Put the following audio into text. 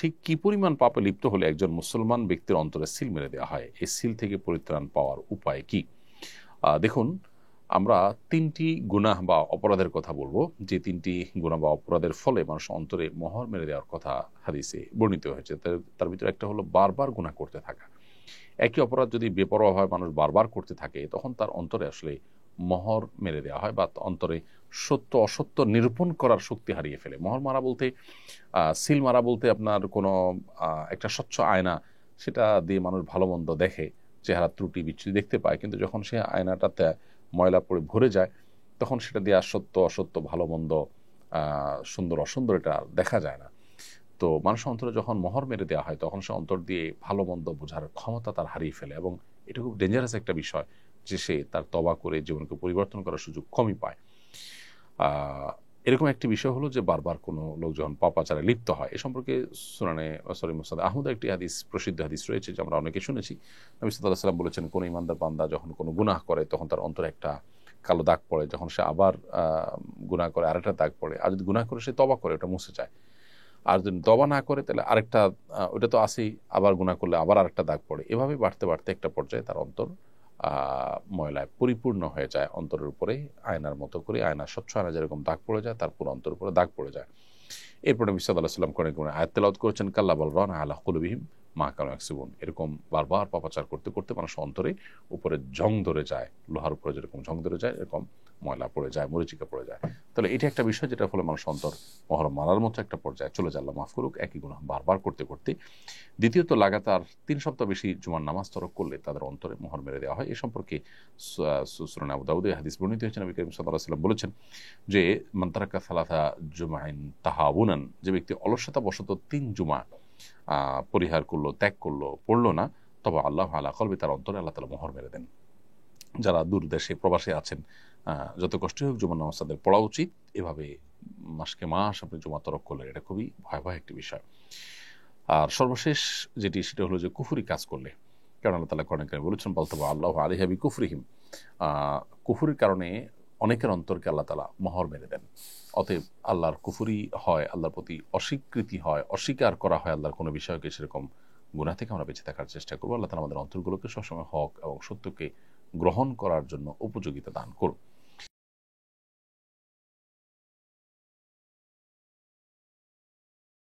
ঠিক কি পরিমাণ পাপে লিপ্ত হলে একজন মুসলমান ব্যক্তির অন্তরে সিল মেরে দেওয়া হয়? এই সিল থেকে পরিত্রাণ পাওয়ার উপায় কি? দেখুন, আমরা তিনটি গুনাহ বা অপরাধের কথা বলবো, যে তিনটি গুনাহ বা অপরাধের ফলে মানুষ অন্তরে মোহর মেরে দেওয়ার কথা হাদিসে বর্ণিত হয়েছে। তার ভিতরে একটা হলো বারবার গুনাহ করতে থাকা। একই অপরাধ যদি বেপরোয়াভাবে মানুষ বারবার করতে থাকে, তখন তার অন্তরে আসলে মোহর মেরে দেওয়া হয়, বা অন্তরে সত্য অসত্য নিরূপণ করার শক্তি হারিয়ে ফেলে। মোহর মারা বলতে, সিল মারা বলতে আপনার কোনো একটা স্বচ্ছ আয়না, সেটা দিয়ে মানুষ ভালো মন্দ দেখে, চেহারা ত্রুটি বিচ্যুতি দেখতে পায়, কিন্তু যখন সে আয়নাটাতে ময়লা পড়ে ভরে যায়, তখন সেটা দিয়ে আর সত্য অসত্য, ভালো মন্দ, সুন্দর অসুন্দর এটা দেখা যায় না। তো মানুষের অন্তরে যখন মোহর মেরে দেওয়া হয়, তখন সে অন্তর দিয়ে ভালো মন্দ বোঝার ক্ষমতা তার হারিয়ে ফেলে, এবং এটা খুব ডেঞ্জারাস একটা বিষয় যে সে তার তওবা করে জীবনকে পরিবর্তন করার সুযোগ কমই পায়। এরকম একটি বিষয় হলো যে বারবার কোনো লোক যখন পাপাচারে লিপ্ত হয়, এ সম্পর্কে মুসনাদ আহমদ একটি হাদিস, প্রসিদ্ধ হাদিস রয়েছে, যে আমরা অনেকে শুনেছি। নবী সাল্লাল্লাহু আলাইহি ওয়াসাল্লাম বলেছেন, কোন ইমানদার বান্দা যখন কোনো গুনাহ করে, তখন তার অন্তরে একটা কালো দাগ পড়ে, যখন সে আবার গুনাহ করে আরেকটা দাগ পড়ে, আর যদি গুনাহ করে সে তওবা করে, ওটা মুছে যায়। আর যদি তওবা না করে, তাহলে আরেকটা, ওটা তো আসেই, আবার গুনাহ করলে আবার আরেকটা দাগ পড়ে। এভাবে বাড়তে বাড়তে একটা পর্যায়ে তার অন্তর ময়লায় পরিপূর্ণ হয়ে যায়। অন্তরের উপরে আয়নার মতো করে, আয়না, স্বচ্ছ আয়না যেরকম দাগ পড়ে যায়, তার পুরো অন্তরের উপরে দাগ পড়ে যায়। এরপর নবী সাল্লাল্লাহু আলাইহি ওয়াসাল্লাম কোরআনে আয়াত তেলাওয়াত করেছেন, কাল্লা বাল রানা আলা কুলুবিহিম মা কানু ইয়াকসিবুন। এরকম বারবার পাপাচার করতে করতে মানুষ অন্তরে উপরে জং ধরে যায়, লোহার উপরে যেরকম জং ধরে যায়, এরকম ময়লা পড়ে যায়, মরিচিকা পড়ে যায়। তাহলে এটা একটা বিষয়, যেটা ফলে মানুষ অন্তর মহর মারার মতো একটা পর্যায়ে চলে যায়। আল্লাহ মাফ করুক, একই গুনাহ বারবার করতে করতে। দ্বিতীয়ত, লাগাতার 3 সপ্তাহ বেশি জুমার নামাজ তরক করলে তাদের অন্তরে মোহর মেরে দেওয়া হয়। এ সম্পর্কে সুনান আবু দাউদে হাদিস বর্ণিত হয়েছে। নবী করিম সাল্লাল্লাহু আলাইহি ওয়াসাল্লাম বলেছেন যে, মান তারাকা সালাসা জুমাইন তাহাউনান, যে ব্যক্তি অলসতা বশত 3 জুমা পরিহার করলো, ত্যাগ করলো, পড়লো না, তবে আল্লাহ আলা কলবি, তার অন্তরে আল্লাহ তাআলা মোহর মেরে দেন। যারা দূর দেশে প্রবাসে আছেন, যত কষ্ট হোক জুমার নামাজ তাদের পড়া উচিত। এভাবে মাসকে মাস আপনি জুমা তরক করলেন, এটা খুবই ভয়াবহ একটি বিষয়। আর সর্বশেষ যেটি, সেটা হলো যে কুফরি কাজ করলে, কারণ আল্লাহ তাআলা কোরআনে কারিমে বলেছেন, বলতবা আল্লাহ আলাইহা বিকুফরিহিম, কুফরির কারণে অনেকের অন্তরকে আল্লাহ তাআলা মোহর মেরে দেন। অতএব আল্লাহর কুফরি হয়, আল্লাহর প্রতি অস্বীকৃতি হয়, অস্বীকার করা হয় আল্লাহর কোনো বিষয়কে, সেরকম গুনাহ থেকে আমরা বেঁচে থাকার চেষ্টা করবো। আল্লাহ তাআলা আমাদের অন্তরগুলোকে সবসময় হক এবং সত্যকে গ্রহণ করার জন্য উপযোগিতা দান করুন।